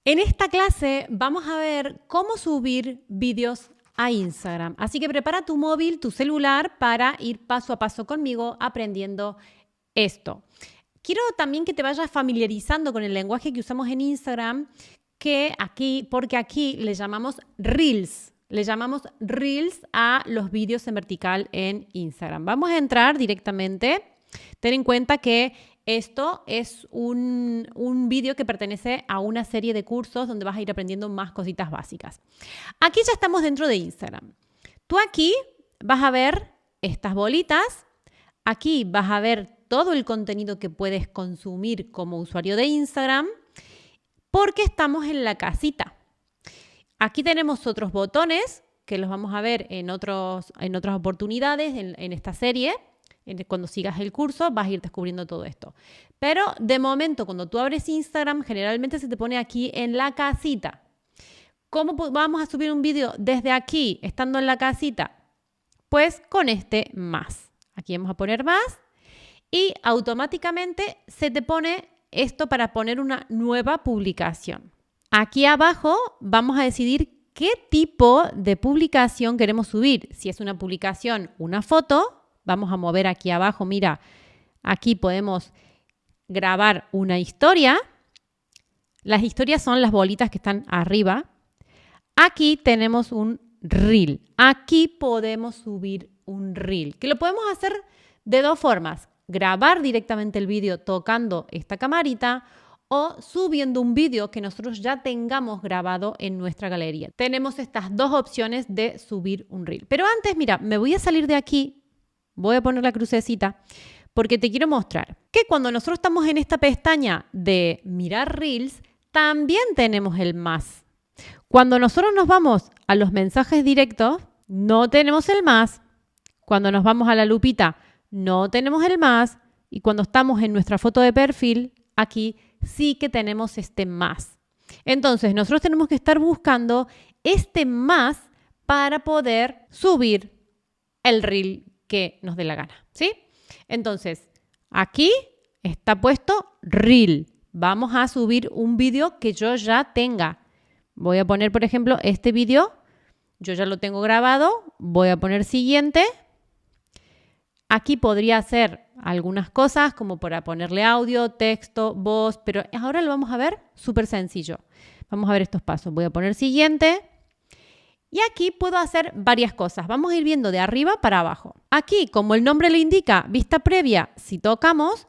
En esta clase vamos a ver cómo subir vídeos a Instagram. Así que prepara tu móvil, tu celular para ir paso a paso conmigo aprendiendo esto. Quiero también que te vayas familiarizando con el lenguaje que usamos en Instagram, porque aquí le llamamos Reels. Le llamamos Reels a los vídeos en vertical en Instagram. Vamos a entrar directamente. Ten en cuenta que esto es un vídeo que pertenece a una serie de cursos donde vas a ir aprendiendo más cositas básicas. Aquí ya estamos dentro de Instagram. Tú aquí vas a ver estas bolitas. Aquí vas a ver todo el contenido que puedes consumir como usuario de Instagram porque estamos en la casita. Aquí tenemos otros botones que los vamos a ver en otras oportunidades en esta serie. Cuando sigas el curso vas a ir descubriendo todo esto. Pero de momento, cuando tú abres Instagram, generalmente se te pone aquí en la casita. ¿Cómo vamos a subir un vídeo desde aquí, estando en la casita? Pues con este más. Aquí vamos a poner más y automáticamente se te pone esto para poner una nueva publicación. Aquí abajo vamos a decidir qué tipo de publicación queremos subir. Si es una publicación, una foto, vamos a mover aquí abajo. Mira, aquí podemos grabar una historia. Las historias son las bolitas que están arriba. Aquí tenemos un reel. Aquí podemos subir un reel, que lo podemos hacer de dos formas. Grabar directamente el vídeo tocando esta camarita o subiendo un vídeo que nosotros ya tengamos grabado en nuestra galería. Tenemos estas dos opciones de subir un reel. Pero antes, mira, me voy a salir de aquí, voy a poner la crucecita, porque te quiero mostrar que cuando nosotros estamos en esta pestaña de mirar reels, también tenemos el más. Cuando nosotros nos vamos a los mensajes directos, no tenemos el más. Cuando nos vamos a la lupita, no tenemos el más. Y cuando estamos en nuestra foto de perfil, aquí sí que tenemos este más. Entonces, nosotros tenemos que estar buscando este más para poder subir el reel que nos dé la gana, ¿sí? Entonces, aquí está puesto reel. Vamos a subir un vídeo que yo ya tenga. Voy a poner, por ejemplo, este vídeo. Yo ya lo tengo grabado. Voy a poner siguiente. Aquí podría hacer algunas cosas como para ponerle audio, texto, voz, pero ahora lo vamos a ver súper sencillo. Vamos a ver estos pasos. Voy a poner siguiente. Y aquí puedo hacer varias cosas. Vamos a ir viendo de arriba para abajo. Aquí, como el nombre lo indica, vista previa, si tocamos,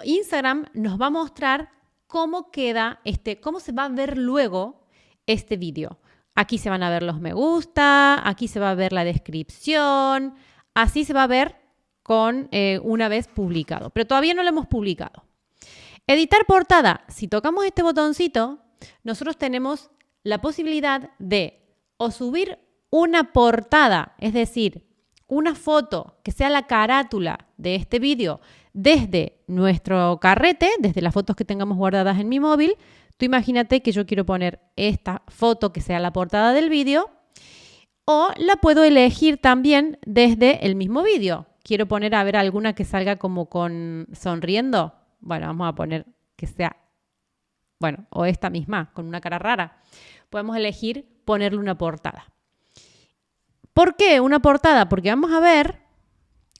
Instagram nos va a mostrar cómo queda cómo se va a ver luego este vídeo. Aquí se van a ver los me gusta, aquí se va a ver la descripción, así se va a ver una vez publicado. Pero todavía no lo hemos publicado. Editar portada. Si tocamos este botoncito, nosotros tenemos la posibilidad de o subir una portada, es decir, una foto que sea la carátula de este vídeo desde nuestro carrete, desde las fotos que tengamos guardadas en mi móvil. Tú imagínate que yo quiero poner esta foto que sea la portada del vídeo o la puedo elegir también desde el mismo vídeo. Quiero poner a ver alguna que salga como sonriendo. Bueno, vamos a poner que sea, o esta misma, con una cara rara. Podemos elegir ponerle una portada. ¿Por qué una portada? Porque vamos a ver,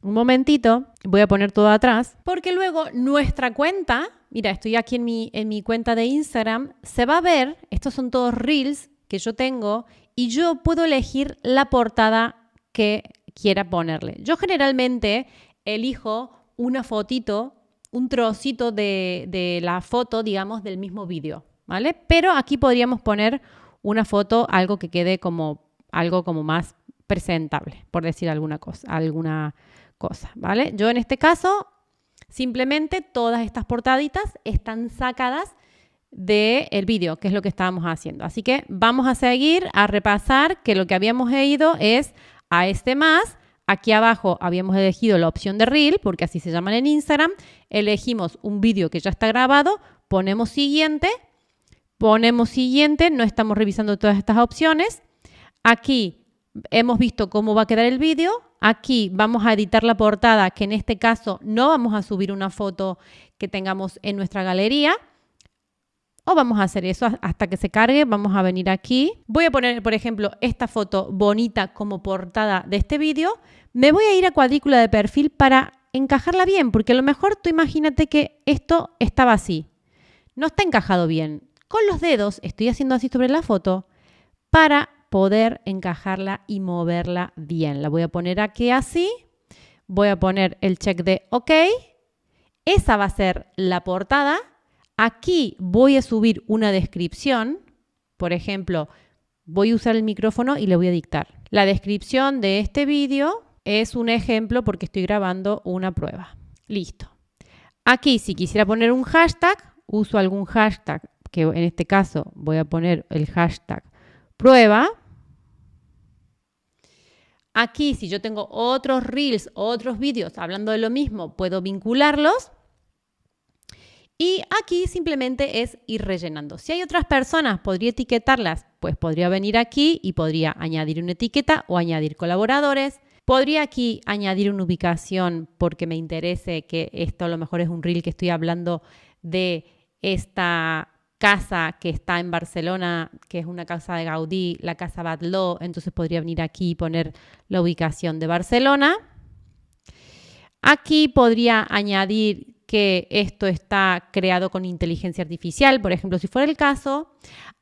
un momentito, voy a poner todo atrás, porque luego nuestra cuenta, mira, estoy aquí en mi cuenta de Instagram, se va a ver, estos son todos reels que yo tengo y yo puedo elegir la portada que quiera ponerle. Yo generalmente elijo una fotito, un trocito de la foto, digamos, del mismo vídeo, ¿vale? Pero aquí podríamos poner una foto, algo que quede algo como más presentable, por decir alguna cosa, ¿vale? Yo en este caso, simplemente todas estas portaditas están sacadas del vídeo, que es lo que estábamos haciendo. Así que vamos a seguir a repasar que lo que habíamos ido es a este más. Aquí abajo habíamos elegido la opción de Reel, porque así se llaman en Instagram. Elegimos un vídeo que ya está grabado, ponemos siguiente, no estamos revisando todas estas opciones. Aquí hemos visto cómo va a quedar el vídeo. Aquí vamos a editar la portada, que en este caso no vamos a subir una foto que tengamos en nuestra galería. O vamos a hacer eso hasta que se cargue. Vamos a venir aquí. Voy a poner, por ejemplo, esta foto bonita como portada de este vídeo. Me voy a ir a cuadrícula de perfil para encajarla bien, porque a lo mejor tú imagínate que esto estaba así. No está encajado bien. Con los dedos estoy haciendo así sobre la foto para poder encajarla y moverla bien. La voy a poner aquí así. Voy a poner el check de OK. Esa va a ser la portada. Aquí voy a subir una descripción. Por ejemplo, voy a usar el micrófono y le voy a dictar. La descripción de este vídeo es un ejemplo porque estoy grabando una prueba. Listo. Aquí, si quisiera poner un hashtag, uso algún hashtag, que en este caso voy a poner el hashtag prueba. Aquí, si yo tengo otros reels, otros vídeos hablando de lo mismo, puedo vincularlos. Y aquí simplemente es ir rellenando. Si hay otras personas, podría etiquetarlas, pues podría venir aquí y podría añadir una etiqueta o añadir colaboradores. Podría aquí añadir una ubicación porque me interese que esto a lo mejor es un reel que estoy hablando de esta casa que está en Barcelona, que es una casa de Gaudí, la casa Batlló. Entonces podría venir aquí y poner la ubicación de Barcelona. Aquí podría añadir que esto está creado con inteligencia artificial, por ejemplo, si fuera el caso.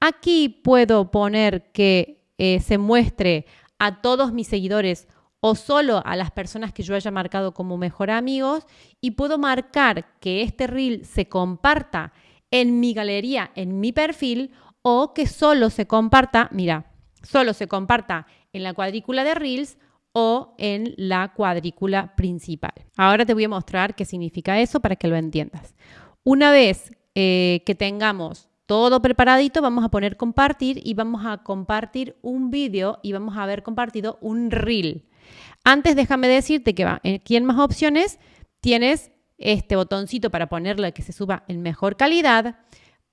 Aquí puedo poner que se muestre a todos mis seguidores o solo a las personas que yo haya marcado como mejor amigos, y puedo marcar que este reel se comparta en mi galería, en mi perfil, o que solo se comparta, mira, solo se comparta en la cuadrícula de reels o en la cuadrícula principal. Ahora te voy a mostrar qué significa eso para que lo entiendas. Una vez que tengamos todo preparadito, vamos a poner compartir y vamos a compartir un vídeo y vamos a haber compartido un reel. Antes déjame decirte que aquí en más opciones tienes este botoncito para ponerle que se suba en mejor calidad,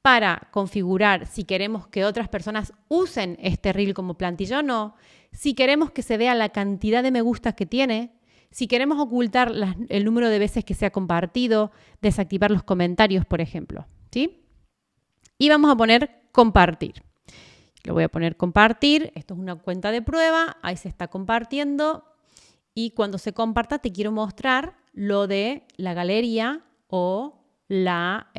para configurar si queremos que otras personas usen este reel como plantilla o no, si queremos que se vea la cantidad de me gustas que tiene, si queremos ocultar el número de veces que se ha compartido, desactivar los comentarios, por ejemplo, ¿sí? Y vamos a poner compartir. Lo voy a poner compartir. Esto es una cuenta de prueba. Ahí se está compartiendo. Y cuando se comparta te quiero mostrar lo de la galería o la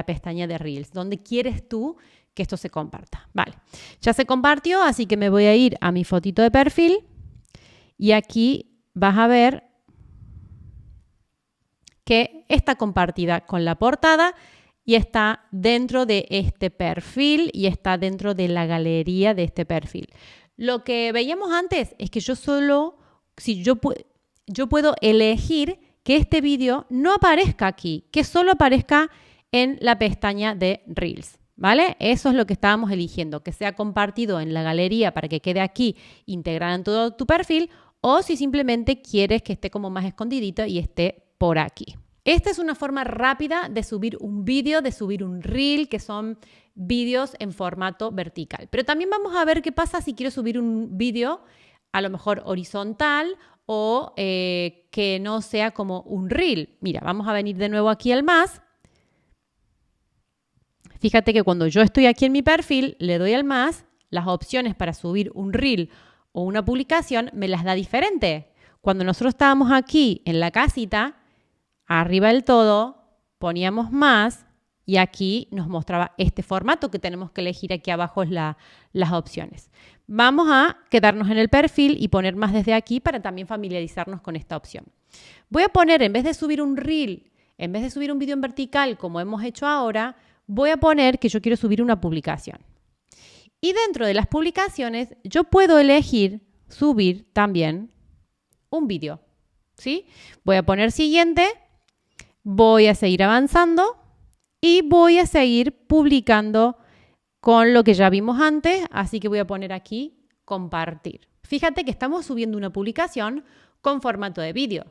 pestaña de Reels. ¿Dónde quieres tú que esto se comparta? Vale, ya se compartió, así que me voy a ir a mi fotito de perfil y aquí vas a ver que está compartida con la portada y está dentro de este perfil y está dentro de la galería de este perfil. Lo que veíamos antes es que yo puedo elegir que este vídeo no aparezca aquí, que solo aparezca en la pestaña de Reels, ¿vale? Eso es lo que estábamos eligiendo, que sea compartido en la galería para que quede aquí integrado en todo tu perfil, o si simplemente quieres que esté como más escondidito y esté por aquí. Esta es una forma rápida de subir un vídeo, de subir un reel, que son vídeos en formato vertical. Pero también vamos a ver qué pasa si quiero subir un vídeo a lo mejor horizontal o que no sea como un reel. Mira, vamos a venir de nuevo aquí al más. Fíjate que cuando yo estoy aquí en mi perfil, le doy al más, las opciones para subir un reel o una publicación me las da diferente. Cuando nosotros estábamos aquí en la casita, arriba del todo, poníamos más y aquí nos mostraba este formato que tenemos que elegir. Aquí abajo es las opciones. Vamos a quedarnos en el perfil y poner más desde aquí para también familiarizarnos con esta opción. Voy a poner, en vez de subir un reel, en vez de subir un vídeo en vertical como hemos hecho ahora, voy a poner que yo quiero subir una publicación. Y dentro de las publicaciones yo puedo elegir subir también un vídeo, ¿sí? Voy a poner siguiente. Voy a seguir avanzando y voy a seguir publicando con lo que ya vimos antes, así que voy a poner aquí compartir. Fíjate que estamos subiendo una publicación con formato de vídeo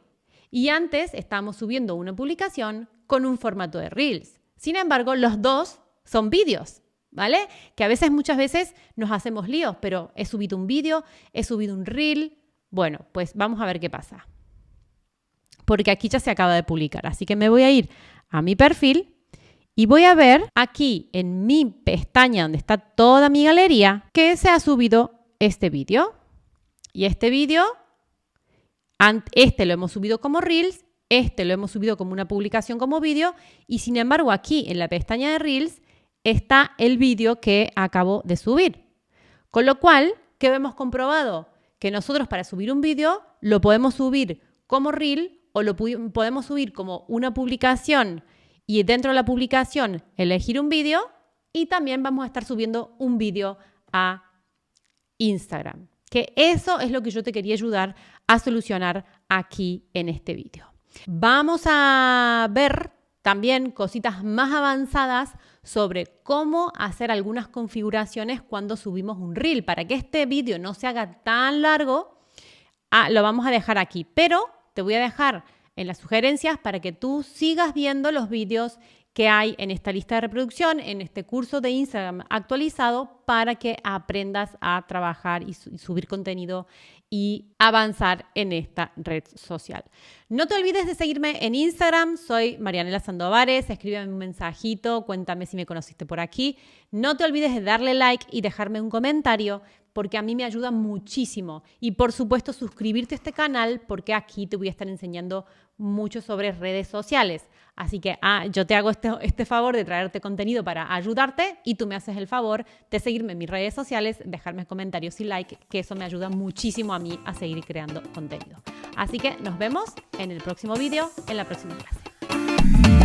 y antes estábamos subiendo una publicación con un formato de Reels. Sin embargo, los dos son vídeos, ¿vale? Que a veces, muchas veces nos hacemos líos, pero he subido un vídeo, he subido un Reel. Bueno, pues vamos a ver qué pasa. Porque aquí ya se acaba de publicar. Así que me voy a ir a mi perfil y voy a ver aquí en mi pestaña donde está toda mi galería que se ha subido este vídeo. Y este vídeo, este lo hemos subido como Reels, este lo hemos subido como una publicación como vídeo y sin embargo aquí en la pestaña de Reels está el vídeo que acabo de subir. Con lo cual, ¿qué hemos comprobado? Que nosotros para subir un vídeo lo podemos subir como Reel o lo podemos subir como una publicación y dentro de la publicación elegir un vídeo y también vamos a estar subiendo un vídeo a Instagram. Que eso es lo que yo te quería ayudar a solucionar aquí en este vídeo. Vamos a ver también cositas más avanzadas sobre cómo hacer algunas configuraciones cuando subimos un Reel. Para que este vídeo no se haga tan largo, lo vamos a dejar aquí. Pero te voy a dejar en las sugerencias para que tú sigas viendo los vídeos que hay en esta lista de reproducción, en este curso de Instagram actualizado para que aprendas a trabajar y subir contenido y avanzar en esta red social. No te olvides de seguirme en Instagram, soy Marianela Sandovares, escríbeme un mensajito, cuéntame si me conociste por aquí. No te olvides de darle like y dejarme un comentario porque a mí me ayuda muchísimo. Y por supuesto suscribirte a este canal porque aquí te voy a estar enseñando mucho sobre redes sociales. Así que yo te hago este favor de traerte contenido para ayudarte y tú me haces el favor de seguirme en mis redes sociales, dejarme comentarios y like, que eso me ayuda muchísimo a mí a seguir creando contenido. Así que nos vemos en el próximo vídeo, en la próxima clase.